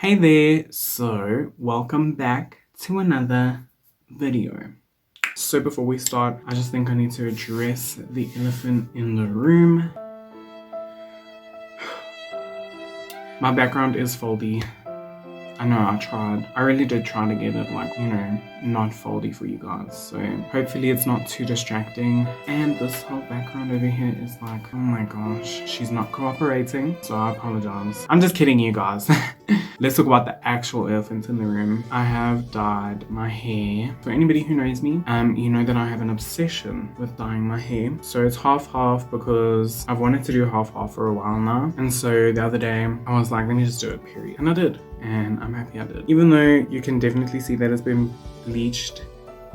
Hey there, so welcome back to another video. So before we start, I just think I need to address the elephant in the room. My background is foldy. I know I tried. I really did try to get it like, not foldy for you guys. So hopefully it's not too distracting. And this whole background over here is like, oh my gosh, she's not cooperating. So I apologize. I'm just kidding you guys. Let's talk about the actual elephant in the room. I have dyed my hair. For anybody who knows me, you know that I have an obsession with dyeing my hair. So it's half-half because I've wanted to do half-half for a while now. And so the other day I was like, let me just do it, period. And I did. And I'm happy I did. Even though you can definitely see that it's been bleached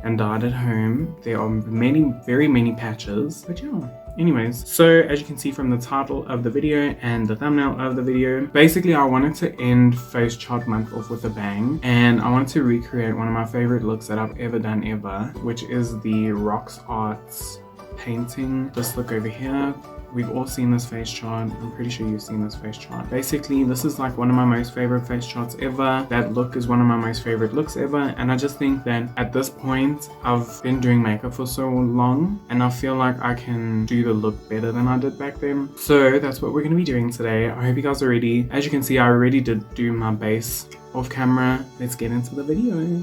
and dyed at home, there are very many patches, but yeah. Anyways, so as you can see from the title of the video and the thumbnail of the video, basically I wanted to end face chart month off with a bang, and I wanted to recreate one of my favorite looks that I've ever done ever, which is the Roxarts painting. This look over here. We've all seen this face chart. I'm pretty sure you've seen this face chart. Basically, this is like one of my most favorite face charts ever. That look is one of my most favorite looks ever. And I just think that at this point, I've been doing makeup for so long and I feel like I can do the look better than I did back then. So that's what we're going to be doing today. I hope you guys are ready. As you can see, I already did do my base off camera. Let's get into the video.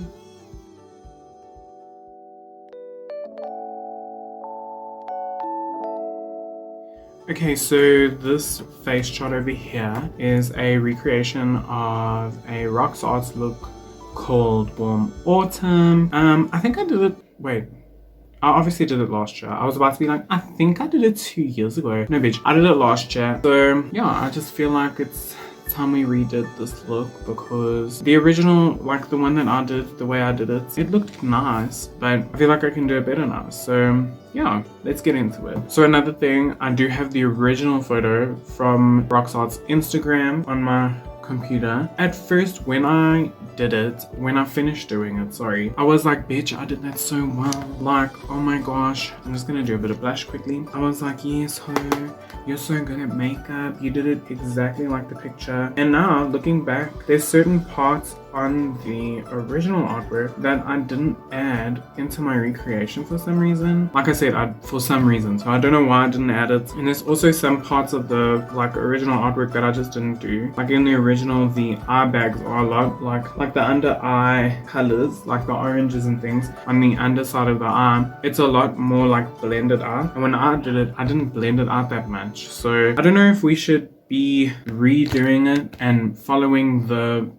Okay, so this face chart over here is a recreation of a Roxarts Look called Warm Autumn. I think I did it, wait, I obviously did it last year. I was about to be like, I think I did it 2 years ago. No bitch, I did it last year. So yeah, I just feel like it's time we redid this look because the original, like the one that I did, the way I did it, it looked nice, but I feel like I can do it better now. So yeah, let's get into it. So another thing, I do have the original photo from Roxart's Instagram on my computer. At first, when I finished doing it, sorry, I was like, bitch, I did that so well. Like, oh my gosh. I'm just gonna do a bit of blush quickly. I was like, yes, ho, you're so good at makeup. You did it exactly like the picture. And now, looking back, there's certain parts on the original artwork that I didn't add into my recreation for some reason. Like I said, for some reason. So I don't know why I didn't add it. And there's also some parts of the original artwork that I just didn't do. Like in the original, the eye bags are a lot like the under eye colors, like the oranges and things on the underside of the eye. It's a lot more like blended out. And when I did it, I didn't blend it out that much. So I don't know if we should be redoing it and following the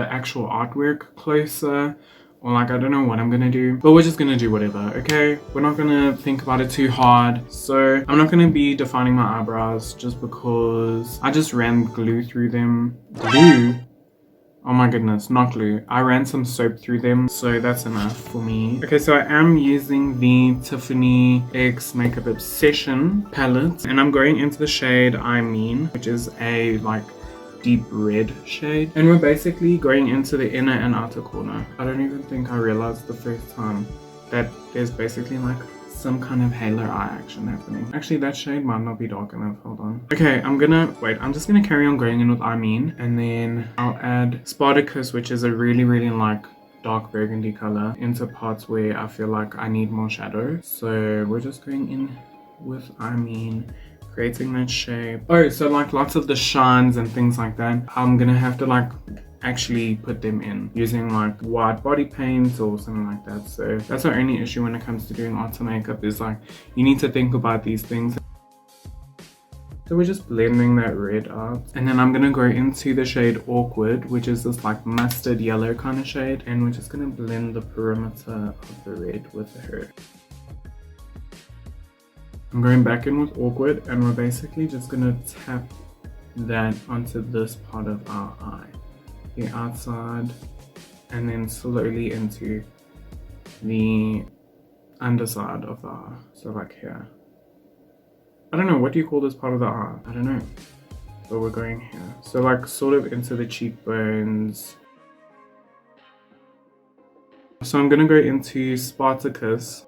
actual artwork closer, or I don't know what I'm gonna do, but we're just gonna do whatever, okay? We're not gonna think about it too hard. So I'm not gonna be defining my eyebrows just because I just ran glue through them. Glue? Oh my goodness, not glue. I ran some soap through them, so that's enough for me. Okay, so I am using the Tiffany X Makeup Obsession palette, and I'm going into the shade I Mean, which is a deep red shade, and we're basically going into the inner and outer corner. I don't even think I realized the first time that there's basically some kind of halo eye action happening. Actually, that shade might not be dark enough. Hold on. Okay, I'm just gonna carry on going in with I Mean, and then I'll add Spartacus, which is a really dark burgundy color, into parts where I feel like I need more shadow. So we're just going in with I Mean, creating that shape. Oh, so lots of the shines and things like that, I'm gonna have to actually put them in using white body paint or something like that. So that's our only issue when it comes to doing art makeup, is you need to think about these things. So we're just blending that red out, and then I'm gonna go into the shade Awkward, which is this mustard yellow kind of shade, and we're just gonna blend the perimeter of the red with her. I'm going back in with Awkward, and we're basically just gonna tap that onto this part of our eye, the outside, and then slowly into the underside of the eye. So here. I don't know, what do you call this part of the eye? I don't know, but we're going here. So sort of into the cheekbones. So I'm gonna go into Spartacus.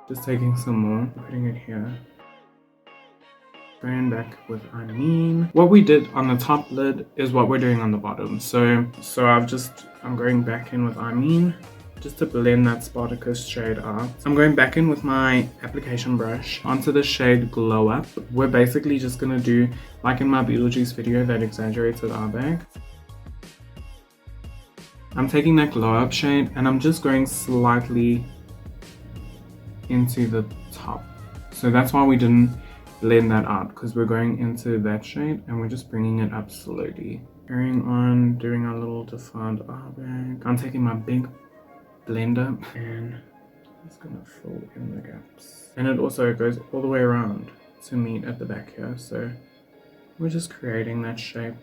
Just taking some more, putting it here. going back with what we did on the top lid is what we're doing on the bottom. So I'm going back in with just to blend that Spartacus shade out. I'm going back in with my application brush onto the shade Glow Up. We're basically just gonna do, like in my Beetlejuice video, that exaggerated eye bag. I'm taking that Glow Up shade and I'm just going slightly into the top. So that's why we didn't blend that out, because we're going into that shade and we're just bringing it up slowly. Carrying on, doing our little defined eye bag. I'm taking my big blender and it's gonna fill in the gaps, and it also goes all the way around to meet at the back here, so we're just creating that shape.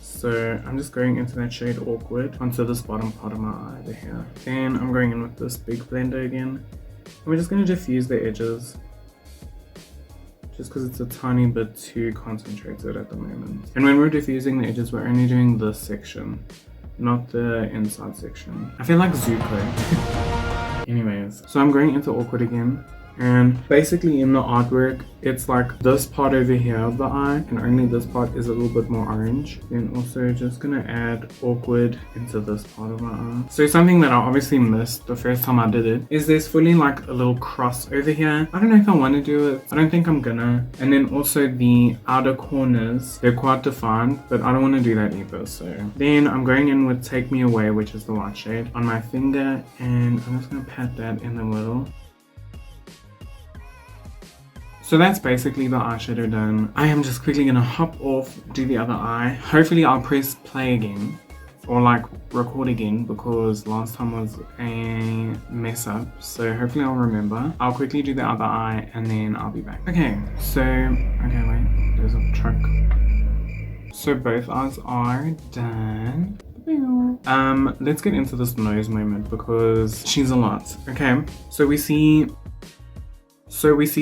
So I'm just going into that shade Awkward onto this bottom part of my eye over here. Then I'm going in with this big blender again, and we're just going to diffuse the edges just because it's a tiny bit too concentrated at the moment. And when we're diffusing the edges, we're only doing this section, not the inside section. I feel like Zuko. Anyways, so I'm going into Awkward again, and basically in the artwork, it's like this part over here of the eye, and only this part is a little bit more orange. Then also just gonna add Awkward into this part of my eye. So something that I obviously missed the first time I did it is there's fully like a little cross over here. I don't know if I want to do it. I don't think I'm gonna. And then also the outer corners, they're quite defined, but I don't want to do that either. So then I'm going in with Take Me Away, which is the white shade, on my finger, and I'm just gonna pat that in the middle. So that's basically the eyeshadow done. I am just quickly gonna hop off, do the other eye. Hopefully I'll press play again, or like record again, because last time was a mess up. So hopefully I'll remember. I'll quickly do the other eye and then I'll be back. Okay, wait, there's a truck. So both eyes are done. Let's get into this nose moment because she's a lot. Okay, so we see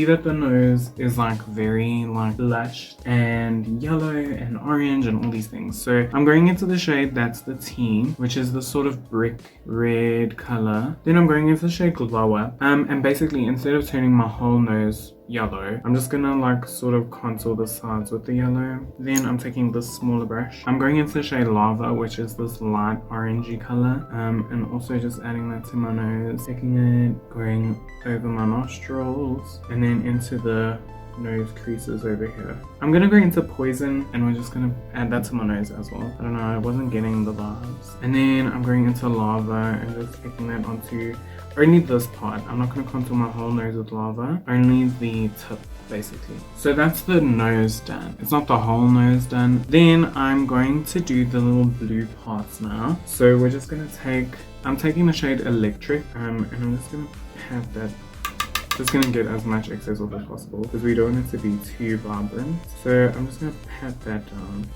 that the nose is like very like blushed and yellow and orange and all these things. So I'm going into the shade that's the T, which is the sort of brick red color. Then I'm going into the shade Glow Up. And basically instead of turning my whole nose yellow, I'm just gonna like sort of contour the sides with the yellow. Then I'm taking this smaller brush. I'm going into the shade Lava, which is this light orangey color, and also just adding that to my nose, taking it, going over my nostrils, and then into the nose creases over here. I'm gonna go into Poison, and we're just gonna add that to my nose as well. I don't know, I wasn't getting the vibes. And then I'm going into Lava and just taking that onto only this part. I'm not going to contour my whole nose with Lava, only the tip basically. So that's the nose done. It's not the whole nose done. Then I'm going to do the little blue parts now. So we're just going to I'm taking the shade Electric, and I'm just going to pat that. Just going to get as much excess off as possible because we don't want it to be too vibrant. So I'm just going to pat that down.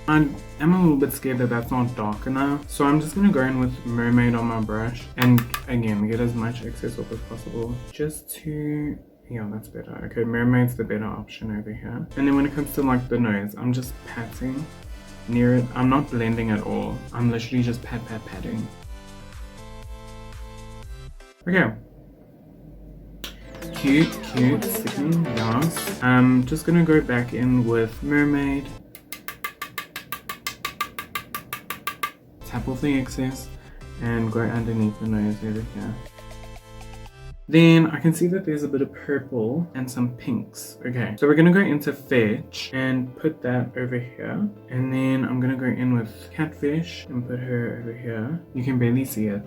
I am a little bit scared that that's not dark enough, so I'm just going to go in with Mermaid on my brush and again get as much excess off as possible just to, yeah, that's better. Okay, Mermaid's the better option over here. And then when it comes to like the nose, I'm just patting near it. I'm not blending at all. I'm literally just patting. Okay. Cute, sickening, yes. I'm just going to go back in with Mermaid. Tap off the excess and go underneath the nose over here. Then I can see that there's a bit of purple and some pinks. Okay, so we're gonna go into Fetch and put that over here. And then I'm gonna go in with Catfish and put her over here. You can barely see it.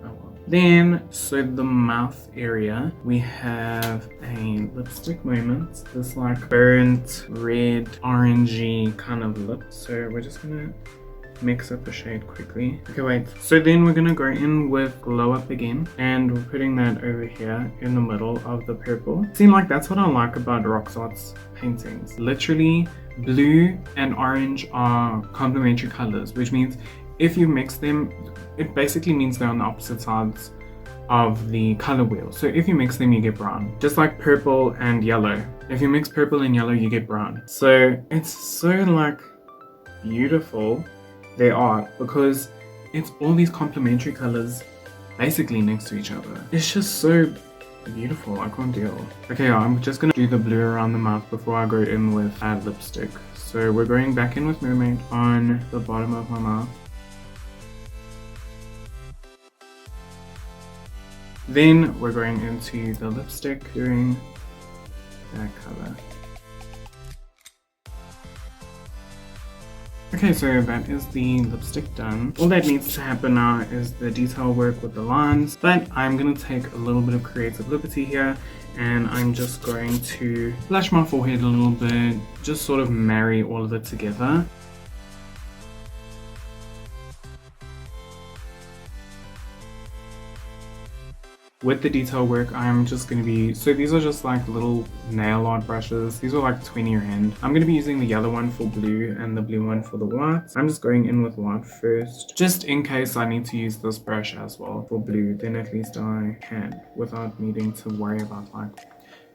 Oh well. Then, so the mouth area, we have a lipstick moment. This like burnt red, orangey kind of lip. So we're just gonna mix up the shade quickly. Okay, wait. So then we're gonna go in with Glow Up again, and we're putting that over here in the middle of the purple. Seems like that's what I like about Roxarts paintings. Literally, blue and orange are complementary colors, which means if you mix them, it basically means they're on the opposite sides of the color wheel. So if you mix them, you get brown. Just like purple and yellow. If you mix purple and yellow, you get brown. So it's so like beautiful. They are, because it's all these complementary colors basically next to each other. It's just so beautiful. I can't deal. Okay, I'm just gonna do the blue around the mouth before I go in with lipstick. So we're going back in with Mermaid on the bottom of my mouth. Then we're going into the lipstick, doing that color. Okay, so that is the lipstick done. All that needs to happen now is the detail work with the lines, but I'm gonna take a little bit of creative liberty here, and I'm just going to blush my forehead a little bit, just sort of marry all of it together. With the detail work, I'm just going to be, so these are just like little nail art brushes. These are like 20 rand. I'm going to be using the yellow one for blue and the blue one for the white. I'm just going in with white first, just in case I need to use this brush as well for blue. Then at least I can without needing to worry about like,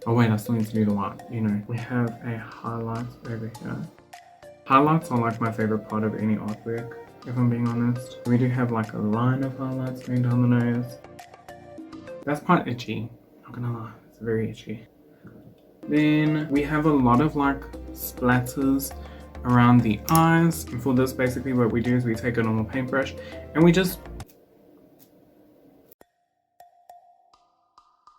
oh wait, I still need to do the white. You know, we have a highlight over here. Highlights are like my favorite part of any artwork, if I'm being honest. We do have like a line of highlights going down the nose. That's quite itchy, not gonna lie, it's very itchy. Then we have a lot of like splatters around the eyes. And for this, basically what we do is we take a normal paintbrush and we just...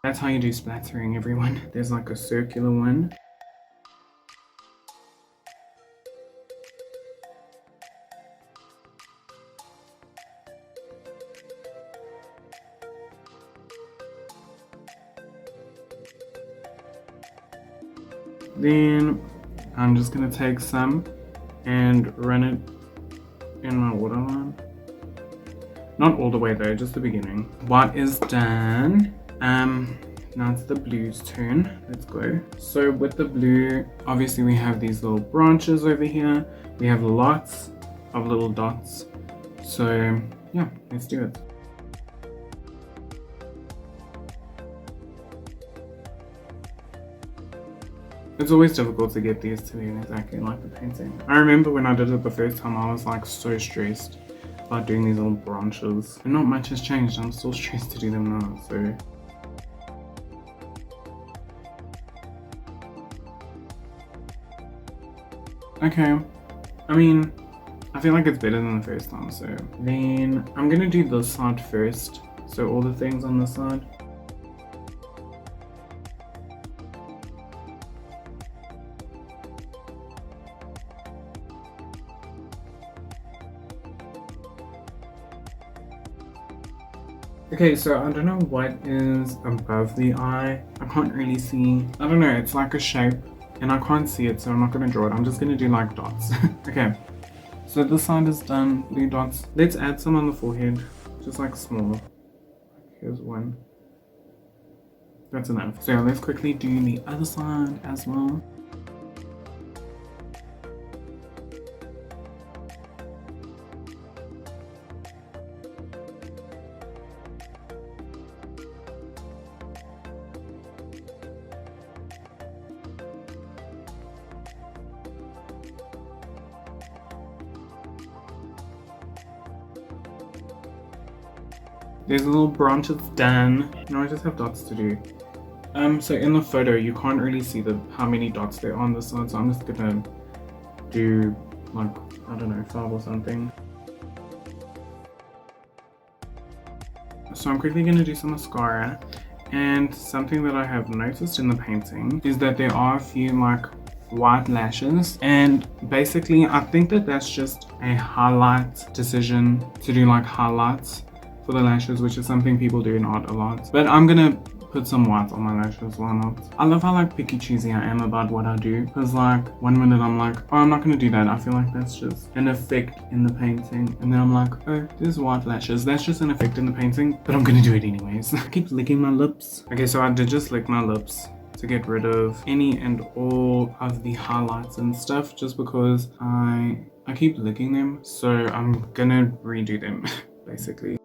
That's how you do splattering, everyone. There's like a circular one. Then I'm just gonna take some and run it in my waterline. Not all the way though, just the beginning. What is done? Now it's the blue's turn. Let's go. So with the blue, obviously we have these little branches over here. We have lots of little dots. So yeah, let's do it. It's always difficult to get these to be exactly like the painting. I remember when I did it the first time, I was like so stressed about doing these little branches. And not much has changed, I'm still stressed to do them now, so. Okay, I mean, I feel like it's better than the first time, so. Then I'm gonna do this side first. So all the things on this side. Okay, so I don't know what is above the eye. I can't really see. I don't know, it's like a shape and I can't see it, so I'm not gonna draw it. I'm just gonna do like dots. Okay, so this side is done, blue dots. Let's add some on the forehead, just like small. Here's one. That's enough. So let's quickly do the other side as well. There's a little branches done. Now I just have dots to do. So in the photo, you can't really see how many dots there are on the side, so I'm just gonna do like, I don't know, 5 or something. So I'm quickly gonna do some mascara, and something that I have noticed in the painting is that there are a few like white lashes, and basically I think that that's just a highlight decision to do like highlights for the lashes, which is something people do in art a lot. But I'm gonna put some white on my lashes, why not? I love how like picky choosy I am about what I do, because like one minute I'm like, oh, I'm not gonna do that, I feel like that's just an effect in the painting, and then I'm like, oh, there's white lashes, that's just an effect in the painting, but I'm gonna do it anyways. I keep licking my lips. Okay, so I did just lick my lips to get rid of any and all of the highlights and stuff, just because I keep licking them, so I'm gonna redo them basically.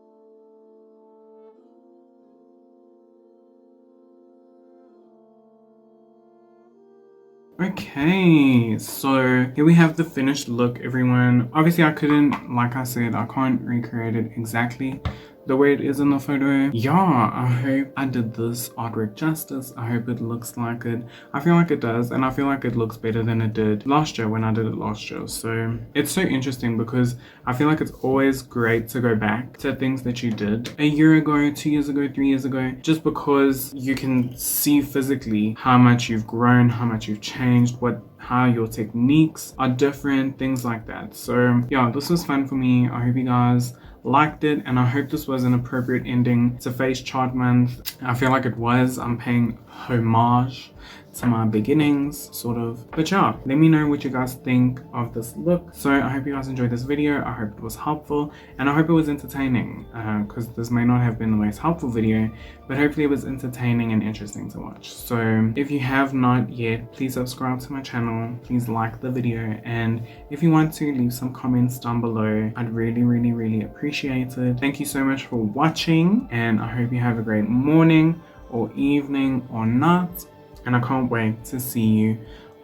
Okay, so here we have the finished look, everyone. Obviously I couldn't, like I said, I can't recreate it exactly the way it is in the photo. Yeah, I hope I did this artwork justice. I hope it looks like it. I feel like it does, and I feel like it looks better than it did last year when I did it last year. So it's so interesting because I feel like it's always great to go back to things that you did a year ago, 2 years ago, 3 years ago, just because you can see physically how much you've grown, how much you've changed, how your techniques are different, things like that. So yeah, this was fun for me. I hope you guys liked it, and I hope this was an appropriate ending to Face Chart Month. I feel like it was. I'm paying homage to my beginnings, sort of. But yeah, let me know what you guys think of this look. So I hope you guys enjoyed this video. I hope it was helpful, and I hope it was entertaining, because this may not have been the most helpful video, but hopefully it was entertaining and interesting to watch. So if you have not yet, please subscribe to my channel, please like the video, and if you want to, leave some comments down below. I'd really appreciate it. Thank you so much for watching, and I hope you have a great morning or evening or night, and I can't wait to see you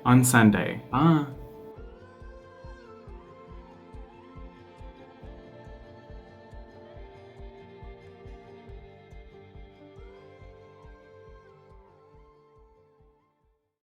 on Sunday. Bye.